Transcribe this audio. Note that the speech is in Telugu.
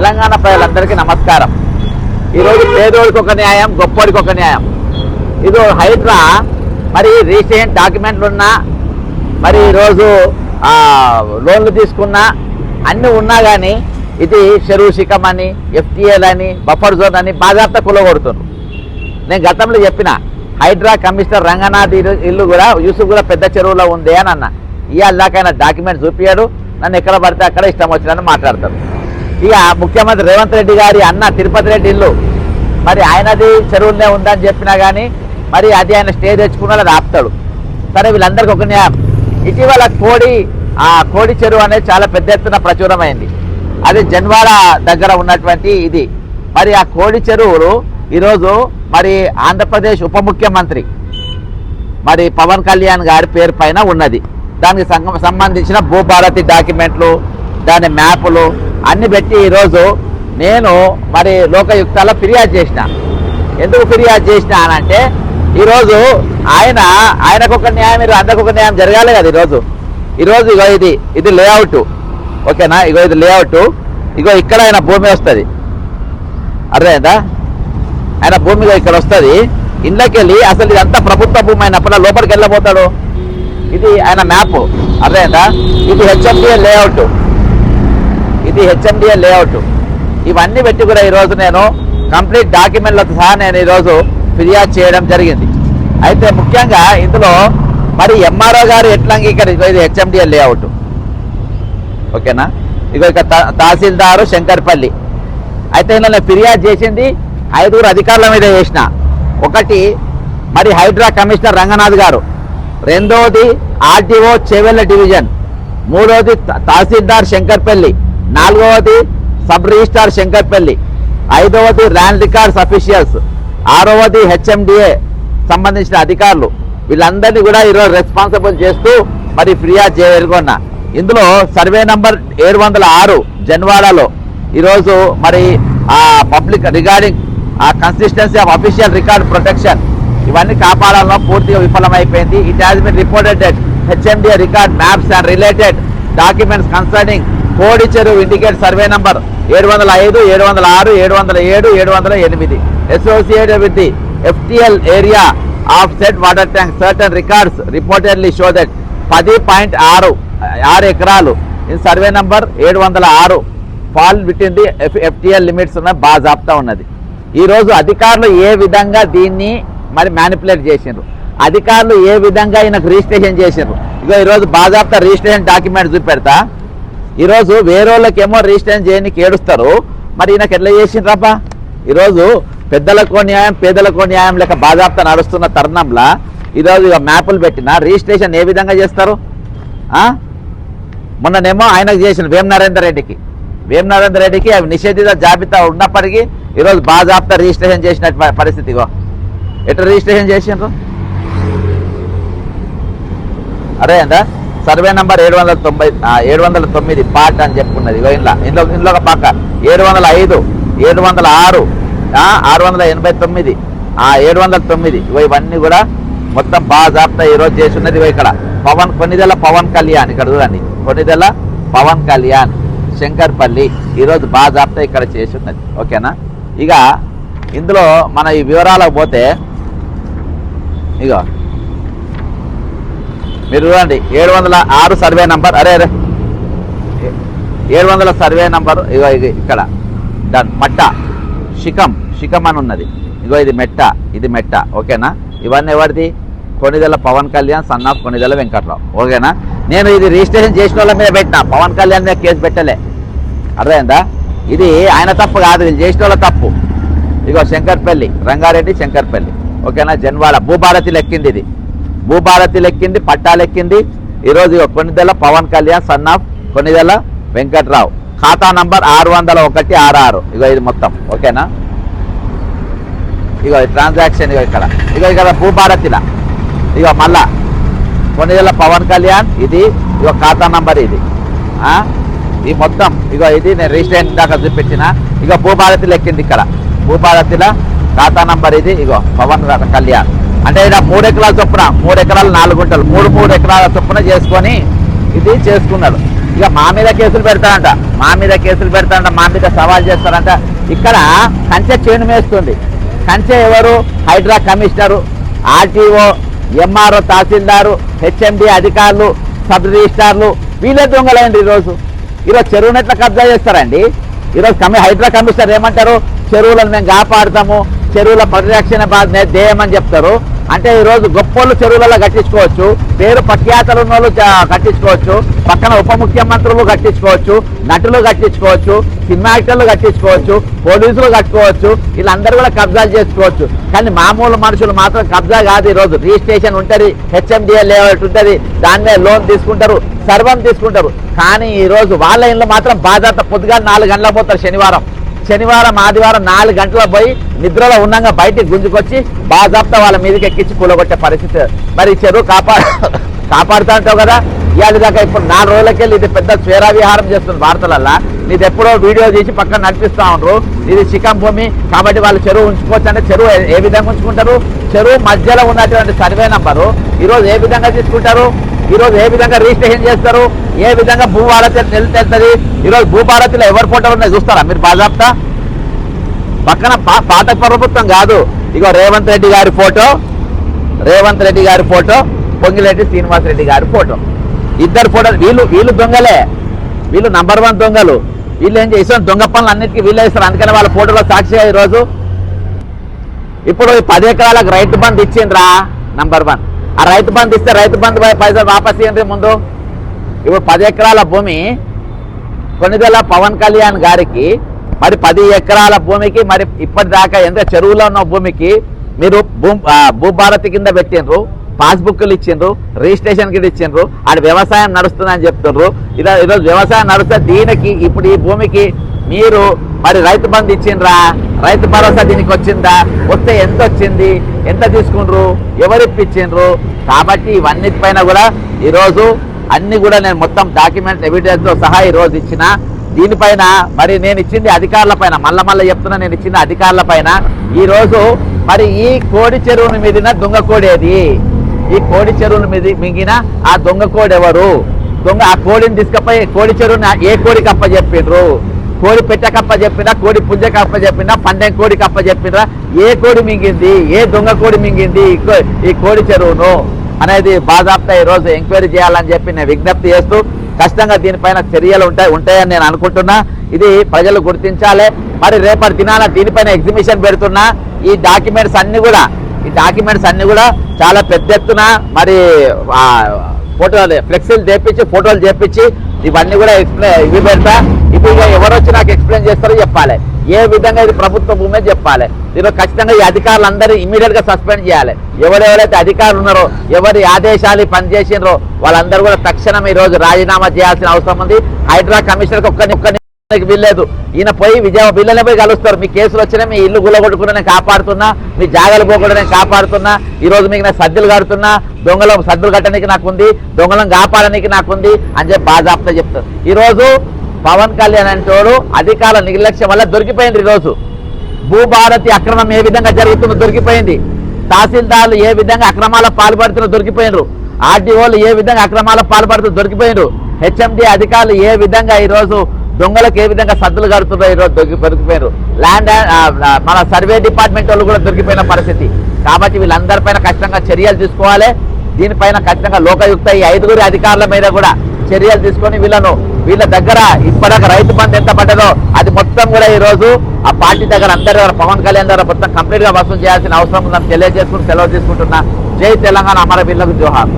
తెలంగాణ ప్రజలందరికీ నమస్కారం. ఈరోజు పేదోడికి ఒక న్యాయం, గొప్పోడికి ఒక న్యాయం. ఇది హైడ్రా మరి రిజిస్ట్రేషన్ డాక్యుమెంట్లు ఉన్నా, మరి ఈరోజు లోన్లు తీసుకున్నా, అన్నీ ఉన్నా కానీ ఇది చెరువు శిఖం అని, ఎఫ్టీఎల్ అని, బఫర్ జోన్ అని బాధ్యత కులగొడుతున్నారు. నేను గతంలో చెప్పిన హైడ్రా కమిషనర్ రంగనాథ్ ఇల్లు కూడా యూసుఫ్ కూడా పెద్ద చెరువులో ఉంది అని అన్న. ఇవాళ దాకైనా డాక్యుమెంట్ చూపించాడు, నన్ను ఎక్కడ పడితే అక్కడ ఇష్టం వచ్చినట్టు మాట్లాడతారు. ఇక ముఖ్యమంత్రి రేవంత్ రెడ్డి గారి అన్న తిరుపతి రెడ్డి ఇల్లు మరి ఆయనది చెరువులనే ఉందని చెప్పినా కానీ మరి అది ఆయన స్టే తెచ్చుకున్న అది ఆపుతాడు. సరే, వీళ్ళందరికీ ఒక న్యాయం. ఇటీవల కోడి చెరువు అనేది చాలా పెద్ద ఎత్తున ప్రచురమైంది. అది జన్వాడ దగ్గర ఉన్నటువంటి ఇది. మరి ఆ కోడి చెరువులు ఈరోజు మరి ఆంధ్రప్రదేశ్ ఉప ముఖ్యమంత్రి మరి పవన్ కళ్యాణ్ గారి పేరు పైన ఉన్నది. దానికి సంబంధించిన భూభారతి డాక్యుమెంట్లు, దాని మ్యాపులు అన్ని పెట్టి ఈరోజు నేను మరి లోకయుక్తాల్లో ఫిర్యాదు చేసిన. ఎందుకు ఫిర్యాదు చేసిన అనంటే ఈరోజు ఆయనకు ఒక న్యాయం, మీరు అందరికి ఒక న్యాయం జరగాలి కదా. ఈరోజు ఇగో ఇది లేఅవుట్, ఓకేనా? ఇగో ఇది లేఅవుట్. ఇగో ఇక్కడ ఆయన భూమి వస్తుంది, అర్థమైందా? ఆయన భూమిగా ఇక్కడ వస్తుంది. ఇంట్లోకి వెళ్ళి అసలు ఇదంతా ప్రభుత్వ భూమి అయినప్పుడు లోపలికి వెళ్ళబోతాడు. ఇది ఆయన మ్యాప్, అర్థమైందా? ఇది హెచ్ఎండిఎల్ లేఅవుట్. ఇవన్నీ పెట్టి కూడా ఈరోజు నేను కంప్లీట్ డాక్యుమెంట్లతో సహా నేను ఈరోజు ఫిర్యాదు చేయడం జరిగింది. అయితే ముఖ్యంగా ఇందులో మరి ఎంఆర్ఓ గారు ఎట్లా అంగీకరించారు? ఇది హెచ్ఎండిఎల్ లేఅవుట్, ఓకేనా? ఇక తహసీల్దారు శంకర్పల్లి. అయితే ఇలా నేను ఫిర్యాదు చేసింది 5 అధికారుల మీద చేసిన. ఒకటి మరి హైడ్రా కమిషనర్ రంగనాథ్ గారు, రెండవది ఆర్టీఓ చేవెళ్ళ డివిజన్, మూడవది తహసీల్దార్ శంకర్పల్లి, నాలుగవది సబ్ రిజిస్ట్రార్ శంకర్పల్లి, ఐదవది ల్యాండ్ రికార్డ్స్ అఫీషియల్స్, ఆరవది హెచ్ఎండిఏ సంబంధించిన అధికారులు. వీళ్ళందరినీ కూడా ఈరోజు రెస్పాన్సిబుల్ చేస్తూ మరి ఫిర్యాదు చేయగలుగున్నా. ఇందులో సర్వే నంబర్ 706 జన్వాడలో ఈరోజు మరి public regarding consistency of official record protection ఇవన్నీ కాపాడాలలో పూర్తిగా విఫలమైపోయింది. It has been reported that HMDA record maps and related documents concerning Kodi Cheruvu indicate survey number 705, 706, 707, 708 associated with the FTL area of said water tank. Certain records reportedly show that 10.6 ఎకరాలు in survey number 706 fall with in the FTL limits ఉన్న బాజాప్తా ఉన్నది. ఈరోజు అధికారులు ఏ విధంగా దీన్ని మరి మ్యానిపులేట్ చేసిండ్రు, అధికారులు ఏ విధంగా ఈయనకు రిజిస్ట్రేషన్ చేసిండ్రు. ఇగో ఈరోజు బాజాప్తా రిజిస్ట్రేషన్ డాక్యుమెంట్ చూపెడతా. ఈరోజు వేరే వాళ్ళకేమో రిజిస్ట్రేషన్ చేయడానికి ఏడుస్తారు, మరి ఈయనకు ఎట్లా చేసిండ్రబ్బా? ఈరోజు పెద్దలకో న్యాయం, పేదలకో న్యాయం లేక బాజాప్తా నడుస్తున్న తరుణంలో ఈరోజు ఇక మ్యాపులు పెట్టిన రిజిస్ట్రేషన్ ఏ విధంగా చేస్తారు? మొన్ననేమో ఆయనకు చేసిన వేం నరేందర్ రెడ్డికి అవి నిషేధిత జాబితా ఉన్నప్పటికీ ఈరోజు బాజాప్తా రిజిస్ట్రేషన్ చేసిన పరిస్థితిగో. ఎట్లా రిజిస్ట్రేషన్ చేసిండ్రు? అరే అందా సర్వే నంబర్ 709 పార్ట్ అని చెప్పుకున్నది. ఇందులో ఒక పక్క 705, 706, 689, 709 ఇవన్నీ కూడా మొత్తం బాజాప్తా ఈరోజు చేసి ఉన్నది. ఇక్కడ కొన్నిదెల పవన్ కళ్యాణ్, ఇక్కడ చూడండి, కొన్నిదెల పవన్ కళ్యాణ్ శంకర్పల్లి ఈరోజు బాజాప్తా ఇక్కడ చేసి ఉన్నది, ఓకేనా? ఇక ఇందులో మన ఈ వివరాలకు పోతే ఇక మీరు చూడండి 706 సర్వే నంబర్, 700 సర్వే నంబర్. ఇగో ఇక్కడ దాని మట్ట శిఖం అని ఉన్నది. ఇగో ఇది మెట్ట, ఓకేనా? ఇవన్నీ ఎవరిది? కొన్నిదెల పవన్ కళ్యాణ్ సన్ ఆఫ్ కొన్నిదెల వెంకట్రావు, ఓకేనా? నేను ఇది రిజిస్ట్రేషన్ చేసిన వాళ్ళ మీద పెట్టినా, పవన్ కళ్యాణ్ మీద కేసు పెట్టలే, అర్థమైందా? ఇది ఆయన తప్పు కాదు, ఇది చేసిన వాళ్ళ తప్పు. ఇగో శంకర్పల్లి, రంగారెడ్డి శంకర్పల్లి, ఓకేనా? జన్వాడ భూభారతి లెక్కింది, ఇది భూభారతి లెక్కింది, పట్టా లెక్కింది. ఈరోజు ఇక కొన్నిదెల పవన్ కళ్యాణ్ సన్ ఆఫ్ కొన్నిదెల వెంకట్రావు, ఖాతా నంబర్ 60166. ఇగో ఇది మొత్తం, ఓకేనా? ఇగో ట్రాన్సాక్షన్ ఇక్కడ భూభారతిలా ఇగో మళ్ళా కొన్నిదెల పవన్ కళ్యాణ్, ఇది ఇగో ఖాతా నంబర్, ఇది ఈ మొత్తం ఇగో ఇది నేను రిజిస్ట్రేషన్ దాకా చూపించిన. ఇగో భూభారతి లెక్కింది, ఇక్కడ భూభారతిలో ఖాతా నంబర్ ఇది. ఇగో పవన్ కళ్యాణ్ అంటే ఇక్కడ 3 ఎకరాల చొప్పున 3 ఎకరాలు 4 గుంటలు 3 ఎకరాల చొప్పున చేసుకొని ఇది చేసుకున్నాడు. ఇక మా మీద కేసులు పెడతారంట, మా మీద సవాల్ చేస్తారంట. ఇక్కడ కంచె చేను మేస్తుంది. కంచె ఎవరు? HYDRAA commissioner, RTO, MRO, tahsildar, HMD అధికారులు, సబ్ రిజిస్టార్లు, వీళ్ళే దొంగలండి. ఈరోజు చెరువును ఎట్లా కబ్జా చేస్తారండి? ఈరోజు హైడ్రా కమిషనర్ ఏమంటారు? చెరువులను మేము కాపాడుతాము, చెరువుల పరిరక్షణ బాధ్యత ధ్యేయమని చెప్తారు. అంటే ఈరోజు గొప్పోళ్ళు చెరువులలో కట్టించుకోవచ్చు, పేరు ప్రఖ్యాతలు ఉన్న వాళ్ళు కట్టించుకోవచ్చు, పక్కన ఉప ముఖ్యమంత్రులు కట్టించుకోవచ్చు, నటులు కట్టించుకోవచ్చు, సినిమా యాక్టర్లు కట్టించుకోవచ్చు, పోలీసులు కట్టుకోవచ్చు, వీళ్ళందరూ కూడా కబ్జాలు చేసుకోవచ్చు. కానీ మామూలు మనుషులు మాత్రం కబ్జా కాదు. ఈరోజు రిజిస్ట్రేషన్ ఉంటుంది, హెచ్ఎండిఏ లేఅవుట్ ఉంటుంది, దాని మీద లోన్ తీసుకుంటారు, సర్వం తీసుకుంటారు. కానీ ఈరోజు వాళ్ళ ఇంట్లో మాత్రం బాధ్యత పొద్దుగా 4 గంటలకు పోతారు. శనివారం ఆదివారం 4 గంటలకు పోయి నిద్రలో ఉన్నాగా బయటికి గుంజుకొచ్చి బాజాప్తా వాళ్ళ మీదకి ఎక్కించి కూలగొట్టే పరిస్థితి. మరి చెరువు కాపాడుతా ఉంటావు కదా. ఇవాళ దాకా ఇప్పుడు 4 రోజులకెళ్ళి ఇది పెద్ద స్వేరా విహారం చేస్తుంది భారతలల్లా. నీది ఎప్పుడో వీడియో తీసి పక్కన నడిపిస్తూ ఉండరు. ఇది శిఖం భూమి కాబట్టి వాళ్ళు చెరువు ఉంచుకోవచ్చు. అంటే చెరువు ఏ విధంగా ఉంచుకుంటారు? చెరువు మధ్యలో ఉన్నటువంటి సర్వే నంబరు ఈరోజు ఏ విధంగా తీసుకుంటారు? ఈరోజు ఏ విధంగా రిజిస్ట్రేషన్ చేస్తారు? ఏ విధంగా భూభారతి తెలుస్తుంది? ఈరోజు భూభారతిలో ఎవరి ఫోటోలు ఉన్నాయి చూస్తారా మీరు? బాజాప్తా పక్కన పాత ప్రభుత్వం కాదు. ఇగో రేవంత్ రెడ్డి గారి ఫోటో, పొంగిరెడ్డి శ్రీనివాసరెడ్డి గారి ఫోటో, ఇద్దరు ఫోటోలు. వీళ్ళు దొంగలే, వీళ్ళు నంబర్ 1 దొంగలు. వీళ్ళు ఏం చేసారు? దొంగ పనులు అన్నిటికీ వీళ్ళే ఇస్తారు. అందుకని వాళ్ళ ఫోటోలో సాక్షిగా ఈరోజు ఇప్పుడు 10 ఎకరాలకు రైతు బంధు ఇచ్చిండ్రా నంబర్ 1. ఆ రైతు బంధు ఇస్తే రైతు బంధు పైసలు వాపస్ ఇవ్వండి ముందు. ఇప్పుడు 10 ఎకరాల భూమి కొనిదెల పవన్ కళ్యాణ్ గారికి, మరి 10 ఎకరాల భూమికి మరి ఇప్పటిదాకా ఎంత చెరువులో ఉన్న భూమికి మీరు భూభారతి కింద పెట్టిండ్రు, పాస్బుక్లు ఇచ్చిండ్రు, రిజిస్ట్రేషన్ కింద ఇచ్చిండ్రు, ఆడ వ్యవసాయం నడుస్తుందని చెప్తుండ్రు. ఈరోజు వ్యవసాయం నడుస్తే దీనికి ఇప్పుడు ఈ భూమికి మీరు మరి రైతు బంధు ఇచ్చిండ్రా? రైతు భరోసా దీనికి వచ్చిందా? వస్తే ఎంత వచ్చింది? ఎంత తీసుకుండ్రు? ఎవరు ఇప్పించిండ్రు? కాబట్టి ఇవన్నిటిపైన కూడా ఈరోజు అన్ని కూడా నేను మొత్తం డాక్యుమెంట్స్ ఎవిడెన్స్తో సహా ఈరోజు ఇచ్చిన. దీనిపైన మరి నేను ఇచ్చింది అధికారుల పైన, మళ్ళీ చెప్తున్నా, నేను ఇచ్చింది అధికారుల పైన. ఈరోజు మరి ఈ కోడి చెరువుని మీదిన దొంగ కోడి ఏది? ఈ కోడి చెరువుని మింగిన ఆ దొంగ కోడి ఎవరు? ఆ కోడిని తీసుకపోయి కోడి చెరువుని ఏ కోడికి అప్పచెప్పిండ్రు? కోడి పెట్టకప్ప చెప్పినా, కోడి పుంజకప్ప చెప్పినా, పందెం కోడి కప్ప చెప్పినా, ఏ కోడి మింగింది? ఏ దొంగ కోడి మింగింది ఈ కోడి చెరువును అనేది బాజాప్తా ఈరోజు ఎంక్వైరీ చేయాలని చెప్పి నేను విజ్ఞప్తి చేస్తూ, ఖచ్చితంగా దీనిపైన చర్యలు ఉంటాయని నేను అనుకుంటున్నా. ఇది ప్రజలు గుర్తించాలి. మరి రేపటి దినాన దీనిపైన ఎగ్జిబిషన్ పెడుతున్నా. ఈ డాక్యుమెంట్స్ అన్ని కూడా చాలా పెద్ద ఎత్తున మరి ఫోటోలు ఫ్లెక్సీలు చేపించి, ఫోటోలు చేపించి ఇవన్నీ కూడా ఇవి పెడతా. ఇప్పుడు ఎవరు వచ్చి నాకు ఎక్స్ప్లెయిన్ చేస్తారో చెప్పాలి. ఏ విధంగా ఇది ప్రభుత్వ భూమే చెప్పాలి. దీనిలో ఖచ్చితంగా ఈ అధికారులందరూ ఇమీడియట్ గా సస్పెండ్ చేయాలి. ఎవరెవరైతే అధికారులు ఉన్నారో, ఎవరి ఆదేశాలు పనిచేసినారో వాళ్ళందరూ కూడా తక్షణం ఈ రోజు రాజీనామా చేయాల్సిన అవసరం ఉంది. హైడ్రా కమిషనర్కి ఒక్కరికి వీల్లేదు. ఈయన పోయి వీళ్ళనే పోయి కలుస్తారు. మీ కేసులు వచ్చినా, మీ ఇల్లు గుల్లగొట్టుకున్నా నేను కాపాడుతున్నా, మీ జాగాలు పోకుండా నేను కాపాడుతున్నా, ఈ రోజు మీకు నేను సద్దులు కడుతున్నా, దొంగలు సద్దులు కట్టడానికి నాకుంది, దొంగలను కాపాడడానికి నాకుంది అని చెప్పి బాజాప్తా చెప్తారు. ఈరోజు పవన్ కళ్యాణ్ అంటోడు అధికారుల నిర్లక్ష్యం వల్ల దొరికిపోయింది. ఈరోజు భూభారతి అక్రమం ఏ విధంగా జరుగుతుందో దొరికిపోయింది. తహసీల్దార్లు ఏ విధంగా అక్రమాలకు పాల్పడుతుందో దొరికిపోయినరు. ఆర్టీఓలు ఏ విధంగా అక్రమాలకు పాల్పడుతూ దొరికిపోయినరు. హెచ్ఎండి అధికారులు ఏ విధంగా ఈరోజు దొంగలకు ఏ విధంగా సద్దులు కడుతుందో ఈరోజు దొరికిపోయారు. మన సర్వే డిపార్ట్మెంట్ వాళ్ళు కూడా దొరికిపోయిన పరిస్థితి. కాబట్టి వీళ్ళందరిపైన ఖచ్చితంగా చర్యలు తీసుకోవాలి. దీనిపైన ఖచ్చితంగా లోకయుక్త ఈ 5 అధికారుల మీద కూడా చర్యలు తీసుకొని వీళ్ళ దగ్గర ఇప్పటిదాకా రైతు బంధు ఎంత పడ్డదో అది మొత్తం కూడా ఈరోజు ఆ పార్టీ దగ్గర అందరి దగ్గర పవన్ కళ్యాణ్ దగ్గర మొత్తం కంప్లీట్ గా వసూలు చేయాల్సిన అవసరం ఉందని తెలియజేసుకుని సెలవు తీసుకుంటున్నా. జై తెలంగాణ, అమర వీళ్ళకు జోహార్.